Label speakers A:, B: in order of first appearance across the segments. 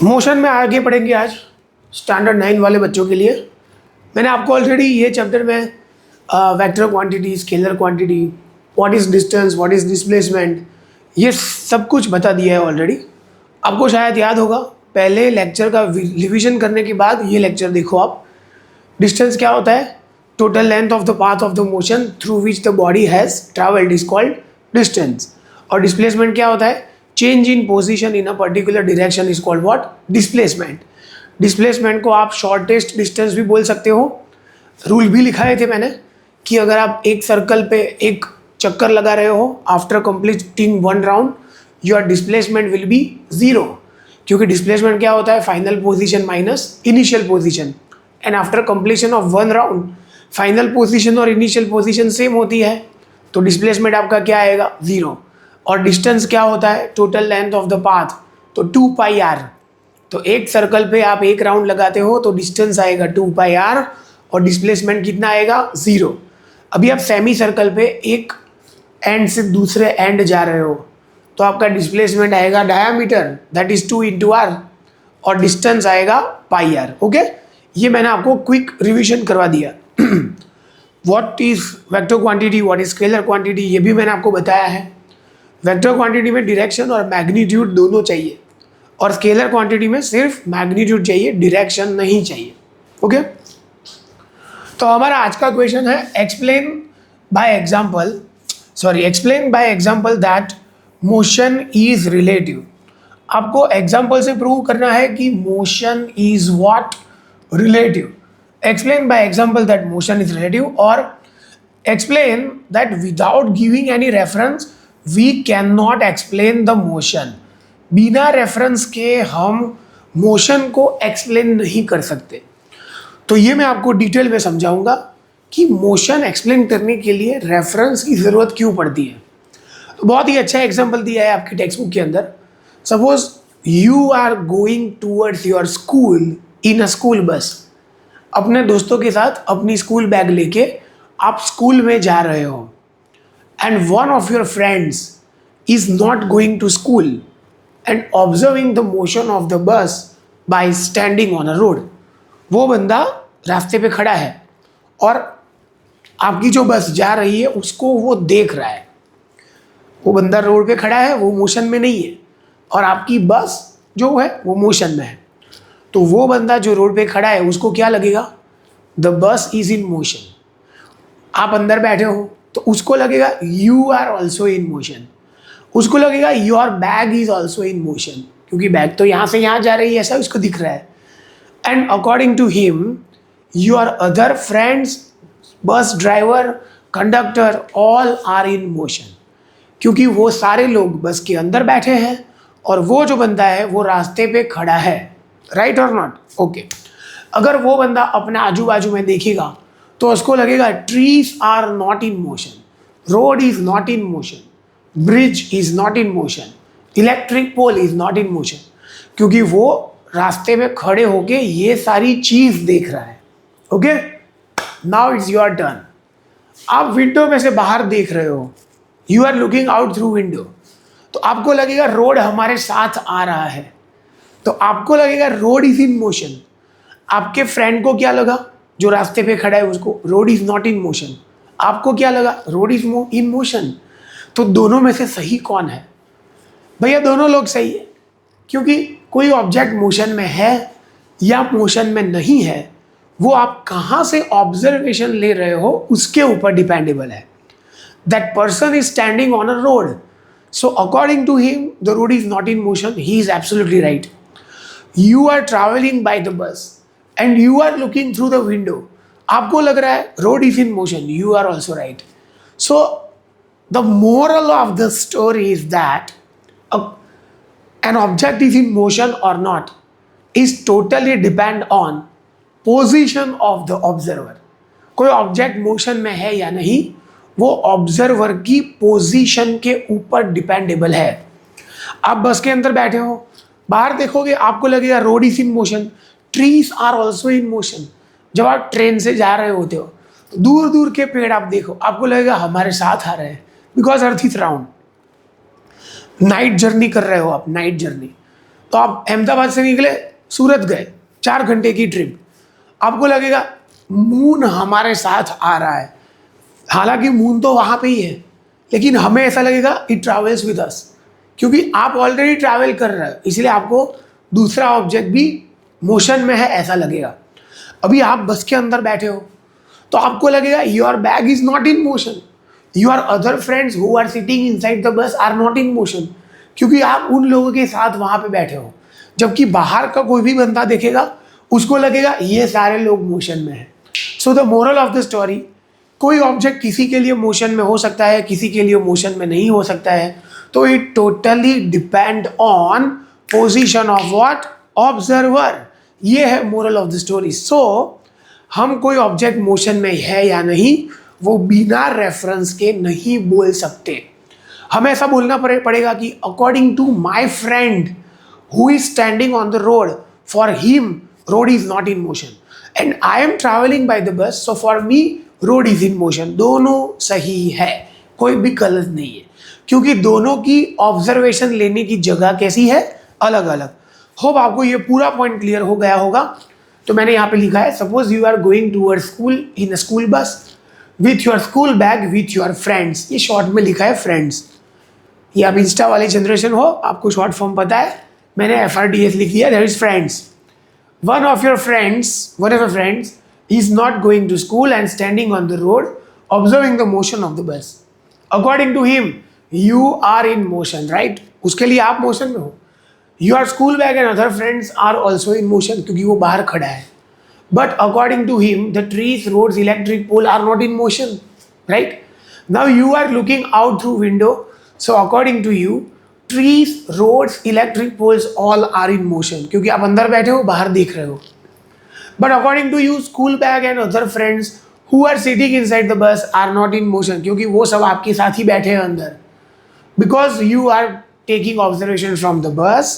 A: Motion में आगे पढ़ेंगे आज स्टैंडर्ड 9 वाले बच्चों के लिए। मैंने आपको ऑलरेडी ये चैप्टर में vector quantity, scalar quantity, what is distance, what is displacement, ये सब कुछ बता दिया है ऑलरेडी। आपको शायद याद होगा, पहले लेक्चर का रिविजन करने के बाद ये लेक्चर देखो आप। डिस्टेंस क्या होता है? Total length of the path of the motion through which the body has travelled is called distance. और डिस्प्लेसमेंट क्या होता है? Change in position in a particular direction is called what? Displacement. Displacement को आप shortest distance भी बोल सकते हो। रूल भी लिखाए थे मैंने कि अगर आप एक सर्कल पे एक चक्कर लगा रहे हो, after completing 1 round your displacement will be 0, क्योंकि डिस्प्लेसमेंट क्या होता है? Final position minus initial position. And after completion of 1 round final position और इनिशियल पोजीशन सेम होती है, तो डिस्प्लेसमेंट आपका क्या आएगा? 0। और डिस्टेंस क्या होता है? Total length of the path, तो 2 पाई आर। तो एक सर्कल पे आप एक राउंड लगाते हो तो डिस्टेंस आएगा 2 पाई आर और डिस्प्लेसमेंट कितना आएगा? 0। अभी आप सेमी सर्कल पे एक एंड से दूसरे एंड जा रहे हो तो आपका डिस्प्लेसमेंट आएगा diameter, that is 2 into R, और डिस्टेंस आएगा पाई आर। ओके, ये मैंने आपको क्विक रिविजन करवा दिया। What is vector quantity, what is scalar quantity, ये भी मैंने आपको बताया है। वेक्टर क्वांटिटी में डायरेक्शन और मैग्नीट्यूड दोनों चाहिए, और स्केलर क्वांटिटी में सिर्फ मैग्नीट्यूड चाहिए, डायरेक्शन नहीं चाहिए। ओके, तो हमारा आज का क्वेश्चन है explain by example that motion is relative. आपको एग्जांपल से प्रूव करना है कि motion is what? Relative. Explain by example that motion is relative, और explain that without giving any reference we can not explain the motion. बिना reference के हम motion को एक्सप्लेन नहीं कर सकते। तो ये मैं आपको डिटेल में समझाऊंगा कि मोशन एक्सप्लेन करने के लिए रेफरेंस की ज़रूरत क्यों पड़ती है। तो बहुत ही अच्छा एग्जांपल दिया है आपकी टेक्स्ट बुक के अंदर। Suppose you are going towards your school in a school bus. अपने दोस्तों के साथ अपनी स्कूल बैग लेके आप स्कूल में जा रहे हो, and one of your friends is not going to school and observing the motion of the bus by standing on a road। वो बंदा रास्ते पे खड़ा है और आपकी जो बस जा रही है उसको वो देख रहा है। वो बंदा रोड पे खड़ा है, वो मोशन में नहीं है, और आपकी बस जो है वो मोशन में है। तो वो बंदा जो रोड पे खड़ा है उसको क्या लगेगा? The bus is in motion. आप अंदर बैठे हो तो उसको लगेगा you are also in motion. उसको लगेगा your bag is also in motion, क्योंकि बैग तो यहाँ से यहाँ जा रही है, ऐसा उसको दिख रहा है। And according to him your other friends, bus driver, conductor, all are in motion, क्योंकि वो सारे लोग बस के अंदर बैठे हैं और वो जो बंदा है वो रास्ते पे खड़ा है। राइट और नॉट? ओके। अगर वो बंदा अपने आजू बाजू में देखेगा तो उसको लगेगा trees are not in motion, road is not in motion, bridge is not in motion, electric pole is not in motion, क्योंकि वो रास्ते में खड़े होके ये सारी चीज देख रहा है। Okay, now it's your turn. आप विंडो में से बाहर देख रहे हो, you are looking out through window, तो आपको लगेगा रोड हमारे साथ आ रहा है, तो आपको लगेगा रोड इज इन मोशन। आपके फ्रेंड को क्या लगा? जो रास्ते पे खड़ा है उसको road is not in motion. आपको क्या लगा? Road is in motion. तो दोनों में से सही कौन है? भैया दोनों लोग सही है, क्योंकि कोई ऑब्जेक्ट मोशन में है या मोशन में नहीं है वो आप कहाँ से ऑब्जर्वेशन ले रहे हो उसके ऊपर डिपेंडेबल है। That person is standing on a road, so according to him the road is not in motion, he is absolutely right. You are travelling by the bus and you are looking through the window, आपको लग रहा है road is in motion, you are also right. So the moral of the story is that an object is in motion or not is totally depend on position of the observer। कोई object motion में है या नहीं वो observer की position के ऊपर dependable है। आप बस के अंदर बैठे हो, बाहर देखोगे आपको लगेगा road is in motion, trees are also in motion. जब आप ट्रेन से जा रहे होते हो दूर दूर के पेड़ आप देखो, आपको लगेगा हमारे साथ आ रहे हैं, because earth is round. Night journey कर रहे हो आप, नाइट जर्नी, तो आप अहमदाबाद से निकले, सूरत गए, 4 घंटे की ट्रिप, आपको लगेगा मून हमारे साथ आ रहा है, हालांकि मून तो वहाँ पे ही है, लेकिन हमें ऐसा लगेगा इट ट्रैवल्स विद अस, क्योंकि आप ऑलरेडी ट्रैवल कर रहे हो, इसलिए आपको दूसरा ऑब्जेक्ट भी मोशन में है ऐसा लगेगा। अभी आप बस के अंदर बैठे हो तो आपको लगेगा your bag is not in motion, your other friends who are sitting inside the bus are not in motion, क्योंकि आप उन लोगों के साथ वहाँ पे बैठे हो। जबकि बाहर का कोई भी बंदा देखेगा उसको लगेगा ये सारे लोग मोशन में हैं। So the moral of the story, कोई ऑब्जेक्ट किसी के लिए मोशन में हो सकता है, किसी के लिए मोशन में नहीं हो सकता है, तो it totally depend on position of what, observer. ये है मोरल ऑफ द स्टोरी। सो हम कोई ऑब्जेक्ट मोशन में है या नहीं वो बिना रेफरेंस के नहीं बोल सकते। हमें ऐसा बोलना पड़ेगा कि according to my friend who is standing on the road, for him road is not in motion and I am travelling by the bus, so for me road is in motion. दोनों सही है, कोई भी गलत नहीं है, क्योंकि दोनों की ऑब्जर्वेशन लेने की जगह कैसी है, अलग अलग। होप आपको ये पूरा पॉइंट क्लियर हो गया होगा। तो मैंने यहाँ पे लिखा है, suppose you are going toward school in a school bus with your school bag with your friends. ये शॉर्ट में लिखा है फ्रेंड्स। ये आप इंस्टा वाली जनरेशन हो, आपको शॉर्ट फॉर्म पता है, मैंने FRDS लिख दिया, that is friends. One of your friends is not going to school and standing on the road observing the motion of the bus. According to him, you are in motion, right? उसके लिए आप motion में हो। Your school bag and other friends are also in motion, क्योंकि वो बाहर खड़ा है। But according to him, the trees, roads, electric pole are not in motion, right? Now you are looking out through window, so according to you, trees, roads, electric poles all are in motion, क्योंकि आप अंदर बैठे हो, बाहर देख रहे हो। But according to you, school bag and other friends who are sitting inside the bus are not in motion, क्योंकि वो सब आपके साथ ही बैठे हैं अंदर। Because you are taking observation from the bus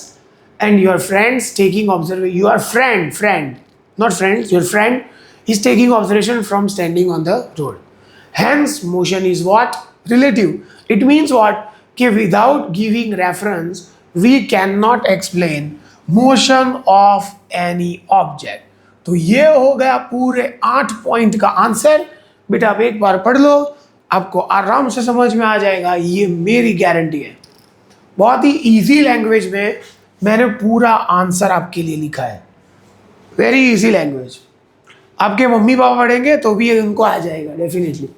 A: and your friends taking observation, your friend, not friends, your friend is taking observation from standing on the road. Hence, motion is what? Relative. It means what? कि without giving reference, we cannot explain motion of any object. तो ये हो गया पूरे 8 point का answer. बेटा आप एक बार पढ़ लो, आपको आराम से समझ में आ जाएगा, ये मेरी गारंटी है। बहुत ही इजी लैंग्वेज में मैंने पूरा आंसर आपके लिए लिखा है, वेरी इजी लैंग्वेज। आपके मम्मी पापा पढ़ेंगे तो भी उनको आ जाएगा डेफिनेटली।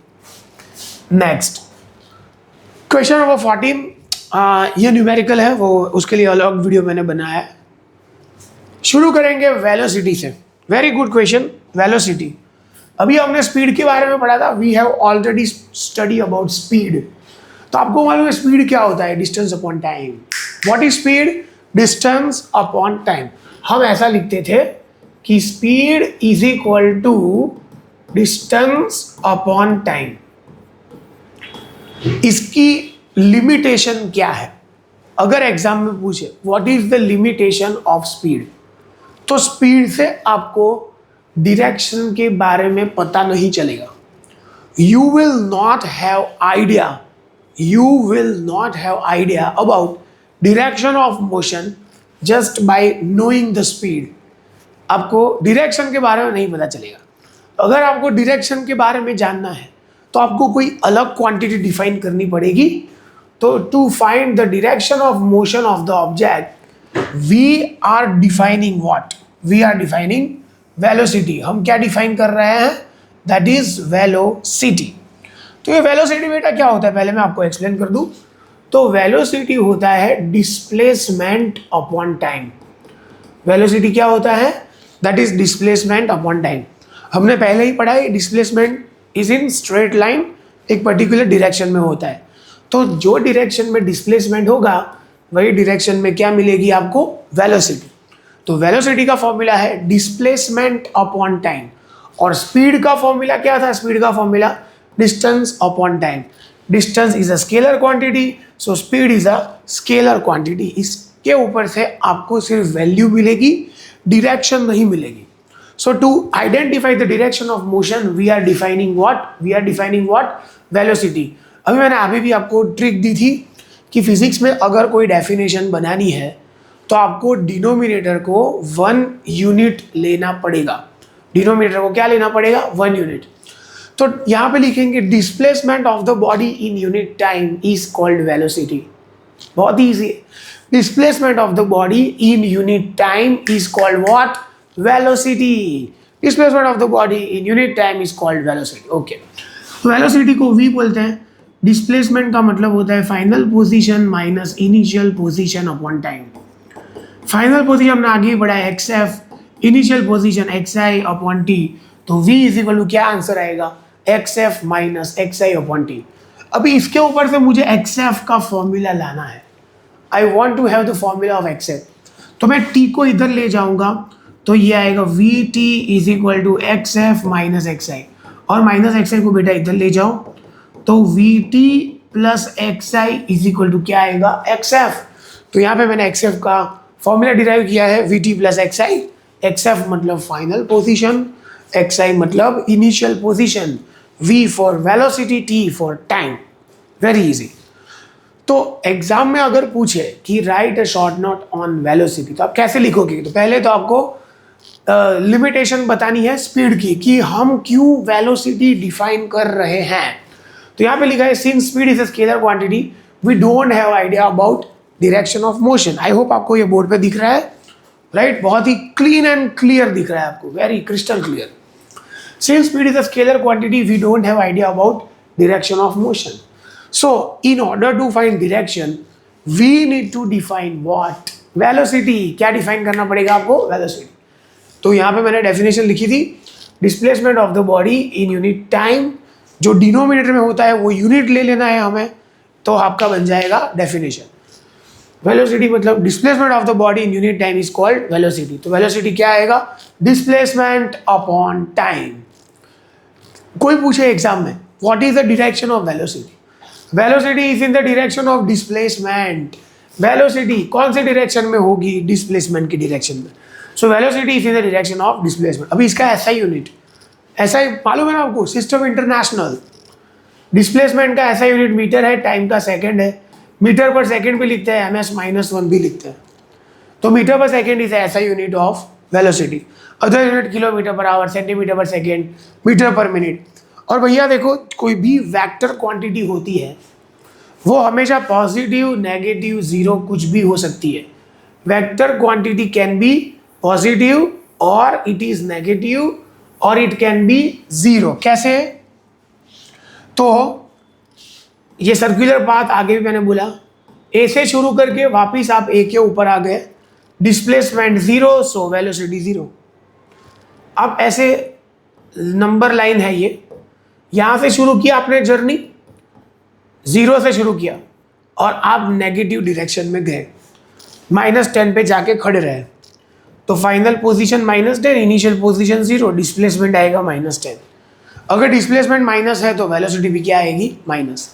A: नेक्स्ट क्वेश्चन नंबर 14, ये न्यूमेरिकल है, वो उसके लिए अलग वीडियो मैंने बनाया है। शुरू करेंगे वेलोसिटी से। Very good question, velocity. अभी हमने स्पीड के बारे में पढ़ा था, we have already study about speed. तो आपको मालूम है स्पीड क्या होता है? Distance upon time. What is speed? Distance upon time. हम ऐसा लिखते थे कि speed is equal to distance upon time. इसकी लिमिटेशन क्या है? अगर एग्जाम में पूछे what is the limitation of speed, तो स्पीड से आपको डायरेक्शन के बारे में पता नहीं चलेगा। You will not have idea about direction of motion just by knowing the speed. आपको डायरेक्शन के बारे में नहीं पता चलेगा। अगर आपको डायरेक्शन के बारे में जानना है तो आपको कोई अलग क्वांटिटी डिफाइन करनी पड़ेगी। तो to find the direction of motion of the object we are defining what? We are defining velocity. हम क्या डिफाइन कर रहे हैं? That is velocity. तो ये वेलोसिटी बेटा क्या होता है पहले मैं आपको एक्सप्लेन कर दूं। तो वेलोसिटी होता है डिस्प्लेसमेंट अपॉन टाइम। वेलोसिटी क्या होता है? That is displacement upon time. हमने पहले ही पढ़ा है, displacement is in straight line, एक पर्टिकुलर डायरेक्शन में होता है। तो जो डायरेक्शन में डिस्प्लेसमेंट होगा वही डायरेक्शन में क्या मिलेगी आपको? वेलोसिटी। तो वेलोसिटी का फॉर्मूला है डिस्प्लेसमेंट अपॉन टाइम। और स्पीड का फॉर्मूला क्या था? स्पीड का formula distance upon time. Distance is a scalar quantity, so speed is a scalar quantity. इसके ऊपर से आपको सिर्फ वैल्यू मिलेगी, डायरेक्शन नहीं मिलेगी। So to identify the direction of motion we are defining what? Velocity. अभी मैंने अभी भी आपको ट्रिक दी थी कि फिजिक्स में अगर कोई डेफिनेशन बनानी है तो आपको डिनोमिनेटर को 1 यूनिट लेना पड़ेगा। डिनोमिनेटर को क्या लेना पड़ेगा? 1 यूनिट। तो यहाँ पे लिखेंगे displacement of the body in unit time is called velocity. बहुत ही ईजी है। Displacement of the body in unit time is called what? Velocity. Displacement of the body in unit time is called velocity. Okay, velocity को v बोलते हैं। Displacement का मतलब होता है final position minus initial position upon time. Final position हमने आगे बढ़ा है xf, initial position xi upon t। तो v इज इक्वल टू क्या आंसर आएगा? xf minus xi upon t। अभी इसके ऊपर से मुझे xf का फॉर्मूला लाना है। I want to have the formula of xf। तो मैं t को इधर ले जाऊंगा तो ये आएगा vt is equal to xf minus xi, और माइनस xi को बेटा इधर ले जाओ तो vt plus xi is equal to क्या आएगा? xf। तो यहाँ पे मैंने xf का फॉर्मूला डिराइव किया है, vt प्लस xi। xf मतलब फाइनल पोजीशन, xi मतलब initial position, v for velocity, t for time. Very easy. तो एग्जाम में अगर पूछे कि right a short note on velocity तो आप कैसे लिखोगे? तो पहले तो आपको लिमिटेशन बतानी है स्पीड की, कि हम क्यों वेलोसिटी डिफाइन कर रहे हैं। तो यहाँ पे लिखा है since speed is a scalar quantity we don't have idea about direction of motion. I hope आपको ये बोर्ड पे दिख रहा है, राइट? बहुत ही क्लीन एंड क्लियर दिख रहा है आपको, very crystal clear. Since speed is a scalar quantity, we don't have idea about direction of motion. So, in order to find direction, we need to define what? Velocity. क्या define करना पड़ेगा आपको? Velocity. तो यहाँ पे मैंने definition लिखी थी, displacement of the body in unit time। जो डिनोमिनेटर में होता है वो यूनिट ले लेना है हमें, तो आपका बन जाएगा definition। वेलोसिटी मतलब displacement of the body in unit time is called velocity. तो वेलोसिटी क्या आएगा? Displacement upon time. कोई पूछे एग्जाम में what is the direction of velocity? Velocity is in the direction of displacement. Velocity कौन से direction में होगी? डिस्प्लेसमेंट की डायरेक्शन में। So velocity is in the direction of displacement. अभी इसका ऐसा यूनिट, ऐसा मालूम है ना आपको, सिस्टम इंटरनेशनल। डिस्प्लेसमेंट का ऐसा यूनिट मीटर है, टाइम का सेकेंड है। मीटर पर सेकेंड भी लिखते हैं, ms-1 भी लिखते हैं। तो मीटर पर सेकेंड इज ऐसा unit of velocity. Other unit kilometre per hour, centimetre per second, metre per minute. और भैया देखो, कोई भी वेक्टर क्वांटिटी होती है वो हमेशा पॉजिटिव, नेगेटिव, जीरो कुछ भी हो सकती है। Vector quantity can be positive और इट इज नेगेटिव और इट कैन बी जीरो। कैसे? तो ये सर्कुलर पाथ आगे भी मैंने बोला, ए से शुरू करके वापिस आप ए के ऊपर आ गए, displacement zero, so velocity zero. अब ऐसे नंबर लाइन है ये, यहाँ से शुरू किया आपने जर्नी, जीरो से शुरू किया और आप नेगेटिव डायरेक्शन में गए, -10 पे जाके खड़े रहे, तो final position -10, initial position zero, displacement आएगा -10। अगर डिस्प्लेसमेंट माइनस है तो वेलोसिटी भी क्या आएगी? माइनस।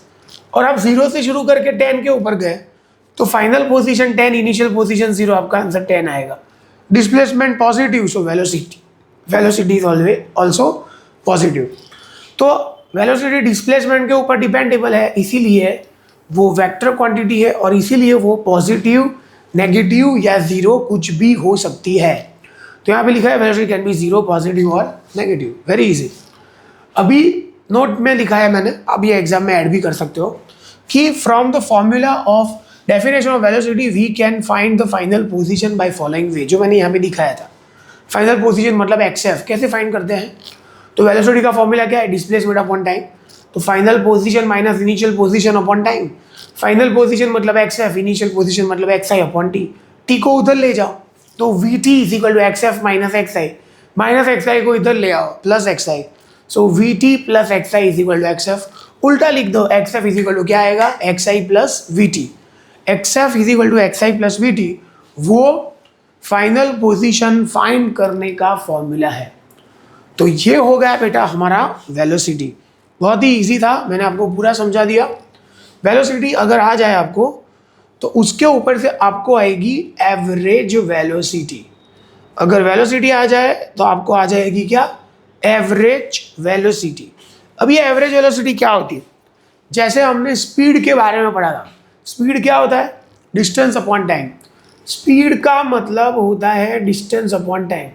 A: और आप जीरो से शुरू करके 10 के ऊपर गए तो final position 10, initial position zero, आपका आंसर 10 आएगा। Displacement positive, so velocity is always also positive. तो वेलोसिटी डिस्प्लेसमेंट के ऊपर डिपेंडेबल है, इसीलिए वो वेक्टर क्वांटिटी है और इसीलिए वो पॉजिटिव, नेगेटिव या जीरो कुछ भी हो सकती है। तो यहाँ पे लिखा है velocity can be zero, positive और नेगेटिव। Very easy. अभी नोट में लिखा है मैंने, अब ये एग्जाम में ऐड भी कर सकते हो कि from the formula of definition of velocity we can find the final position by following way, जो मैंने यहाँ पे दिखाया था। फाइनल पोजीशन मतलब xf। कैसे फाइंड करते हैं? तो वेलोसिटी का फॉर्मूला क्या है? Displacement upon time. तो final position minus initial position upon time. Final position मतलब xf, इनिशियल पोजीशन मतलब xi अपॉन t। t को उधर ले जाओ तो vt is equal to xf minus xi, minus xi को इधर ले आओ plus xi, so vt plus xi is equal to xf। उल्टा लिख दो, xf इज इक्वल टू क्या आएगा? xi plus vt। xf is equal to xi plus vt वो फाइनल पोजीशन फाइंड करने का फॉर्मूला है। तो ये हो गया बेटा हमारा वेलोसिटी। बहुत ही इजी था, मैंने आपको पूरा समझा दिया। वेलोसिटी अगर आ जाए आपको तो उसके ऊपर से आपको आएगी एवरेज वेलोसिटी। अगर वेलोसिटी आ जाए तो आपको आ जाएगी क्या? Average velocity. अब ये एवरेज वेलोसिटी क्या होती है? जैसे हमने स्पीड के बारे में पढ़ा था, स्पीड क्या होता है? Distance upon time. स्पीड का मतलब होता है डिस्टेंस अपॉन टाइम,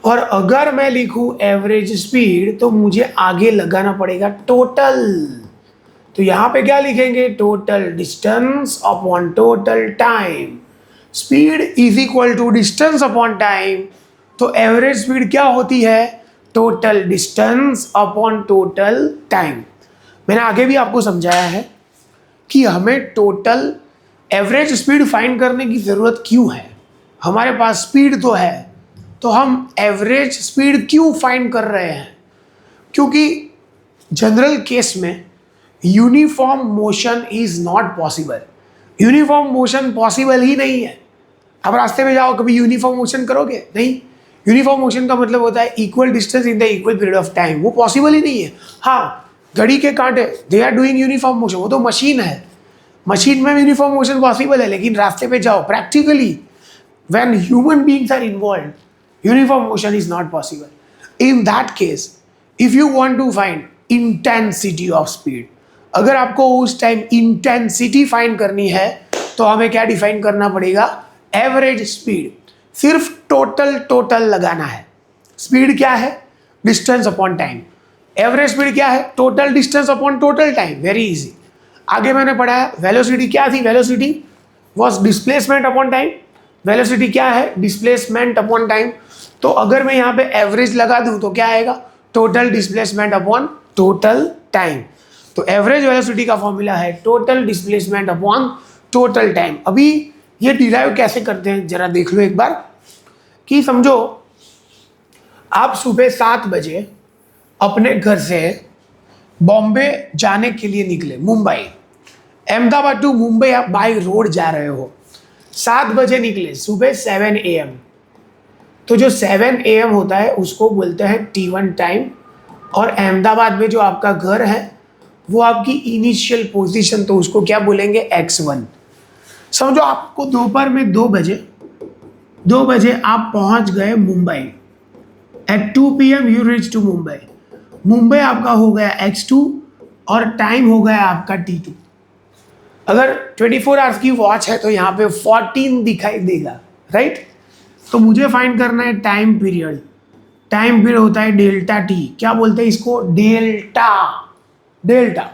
A: और अगर मैं लिखूं एवरेज स्पीड तो मुझे आगे लगाना पड़ेगा टोटल। तो यहां पे क्या लिखेंगे, total distance upon total time. Speed is equal to distance upon time. तो एवरेज स्पीड क्या होती है, total distance upon total time. मैंने आगे भी आपको समझाया है कि हमें टोटल एवरेज स्पीड फाइंड करने की ज़रूरत क्यों है। हमारे पास स्पीड तो है, तो हम एवरेज स्पीड क्यों फाइंड कर रहे हैं, क्योंकि जनरल केस में uniform motion is not possible. Uniform motion possible ही नहीं है। अब रास्ते में जाओ, कभी यूनिफॉर्म मोशन करोगे? नहीं। यूनिफॉर्म मोशन का मतलब होता है equal distance in the equal period of time. वो पॉसिबल ही नहीं है। हाँ, घड़ी के कांटे, they are doing uniform motion, वो तो मशीन है। मशीन में यूनिफॉर्म मोशन पॉसिबल है, लेकिन रास्ते पे जाओ practically when human beings are involve, uniform motion is not possible. In that case if you want to find intensity of speed, अगर आपको उस टाइम इंटेंसिटी फाइंड करनी है तो हमें क्या डिफाइन करना पड़ेगा, एवरेज स्पीड। सिर्फ टोटल लगाना है। स्पीड क्या है, distance upon time. Average speed क्या है, total distance upon total time. Very easy. आगे मैंने पढ़ाया वेलोसिटी क्या थी, velocity was displacement upon time. Velocity क्या है, डिस्प्लेसमेंट अपॉन टाइम। तो अगर मैं यहाँ पे एवरेज लगा दूं तो क्या आएगा, total displacement upon total time. तो एवरेज वेलोसिटी का फॉर्मूला है total displacement upon total time. अभी ये डिराइव कैसे करते हैं जरा देख लो एक बार। कि समझो आप सुबह 7 बजे अपने घर से बॉम्बे जाने के लिए निकले, मुंबई, अहमदाबाद टू मुंबई आप बाय रोड जा रहे हो। 7 बजे निकले, सुबह 7 AM। तो जो 7 AM होता है उसको बोलते हैं T1 टाइम। और अहमदाबाद में जो आपका घर है वो आपकी इनिशियल पोजीशन, तो उसको क्या बोलेंगे, X1। समझो आपको दोपहर में 2 बजे आप पहुंच गए मुंबई। एट 2 PM you reach to Mumbai. Mumbai आपका हो गया X2 और टाइम हो गया आपका T2। अगर 24 आवर्स की वॉच है तो यहाँ पे 14 दिखाई देगा, राइट। तो मुझे फाइंड करना है टाइम पीरियड। टाइम पीरियड होता है डेल्टा टी। क्या बोलते हैं इसको, delta. Delta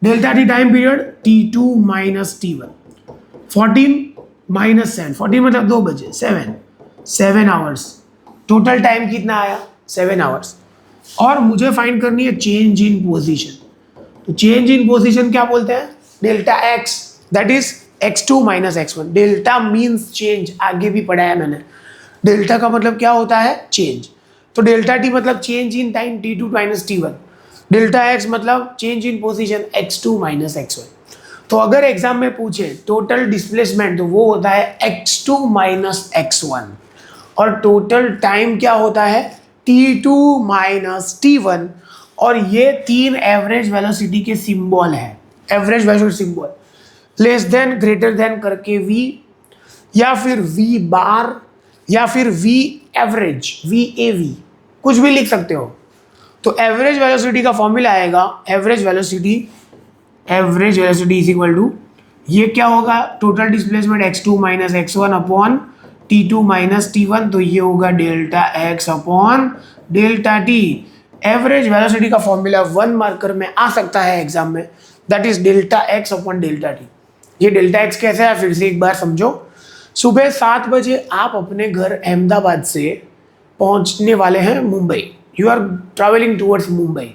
A: delta T time period T2 minus T1। 14 minus 7, 14 मतलब 2 बजे, 7 आवर्स। टोटल टाइम कितना आया, 7 आवर्स। और मुझे फाइंड करनी है चेंज इन पोजीशन। तो चेंज इन पोजीशन क्या बोलते हैं, delta x, that is X2 minus X1। Delta means change, आगे भी पढ़ा है मैंने। डेल्टा का मतलब क्या होता है, चेंज। तो डेल्टा टी मतलब change in time T2 minus T1। Delta X मतलब change in position X2 minus X1। तो अगर एग्जाम में पूछे टोटल डिस्प्लेसमेंट तो वो होता है X2 माइनस X1। और टोटल टाइम क्या होता है, T2 माइनस T1। और ये 3 एवरेज वेलोसिटी के सिंबल है। Average velocity symbol less than greater than करके V, या फिर V बार, या फिर V एवरेज, VAV, कुछ भी लिख सकते हो। तो एवरेज वेलोसिटी का फॉर्मूला आएगा, average velocity is equal to, ये क्या होगा, total displacement X2 minus X1 upon T2 minus T1। तो ये होगा delta X upon delta T। Average velocity का फॉर्मूला 1 मार्कर में आ सकता है एग्जाम में, that is delta X upon delta T। ये डेल्टा X कैसे है फिर से एक बार समझो। सुबह 7 बजे आप अपने घर अहमदाबाद से पहुंचने वाले हैं Mumbai. You are travelling towards Mumbai.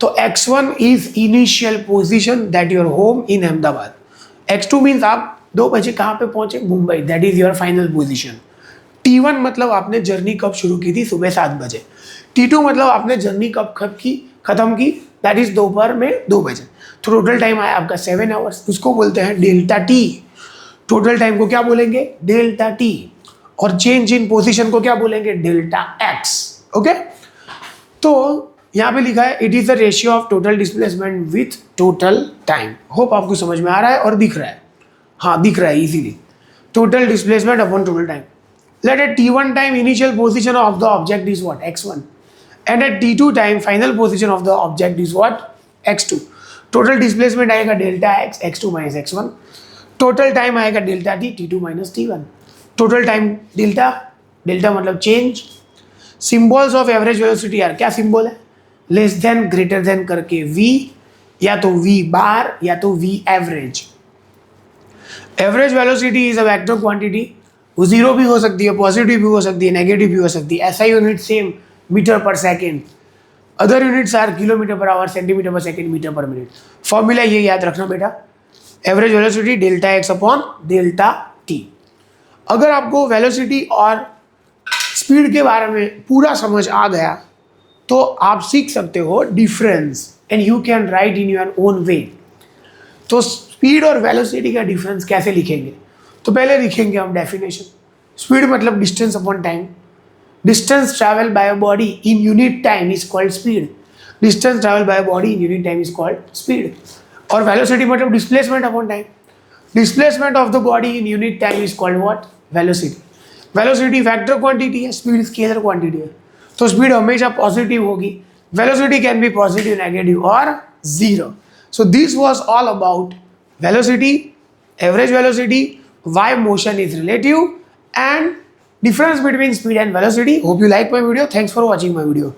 A: तो X1 is initial position that your home in Ahmedabad. X2 means आप 2 बजे कहाँ पे पहुंचे, Mumbai, that is your final position. T1 मतलब आपने जर्नी कब शुरू की थी, सुबह 7 बजे। T2 मतलब आपने जर्नी कब खत्म की, दैट इज दोपहर में 2 बजे। तो टोटल टाइम आया आपका 7 आवर्स। उसको बोलते हैं डेल्टा टी। टोटल टाइम को क्या बोलेंगे, डेल्टा टी। और चेंज इन पोजीशन को क्या बोलेंगे, डेल्टा एक्स। ओके, तो यहाँ पे लिखा है it is the ratio of total displacement with total time. Hope आपको समझ में आ रहा है और दिख रहा है। हाँ, दिख रहा है easily. Total displacement upon total time. Let at T1 time initial position of the object is what, X1, and at T2 time final position of the object is what, X2। Total displacement आएगा delta X, X2 minus X1। Total time आएगा delta T, T2 minus T1। Total time delta, delta मतलब change. Symbols of average velocity यार क्या symbol है? Less than greater than करके V, या तो V बार या तो V average. Average velocity is a vector quantity, वो जीरो भी हो सकती है, पॉजिटिव भी हो सकती है, नेगेटिव भी हो सकती है। ऐसा unit same metre per second, other units are kilometre per hour, centimetre per second, metre per minute. Formula ये याद रखना बेटा, average velocity delta X upon delta T. अगर आपको वेलोसिटी और स्पीड के बारे में पूरा समझ आ गया तो आप सीख सकते हो difference and you can write in your own way. तो स्पीड और वेलोसिटी का डिफरेंस कैसे लिखेंगे? तो पहले लिखेंगे हम डेफिनेशन। स्पीड मतलब distance upon time. Distance travel by a body in unit time is called speed. Distance travel by a body in unit time is called speed. और वेलोसिटी मतलब displacement upon time. Displacement of the body in unit time is called what? Velocity. Velocity vector quantity है, speed scalar quantity है। तो speed हमेशा positive होगी, velocity can be positive, negative और zero. So this was all about velocity, average velocity, why motion is relative, and difference between speed and velocity. Hope you like my video. Thanks for watching my video.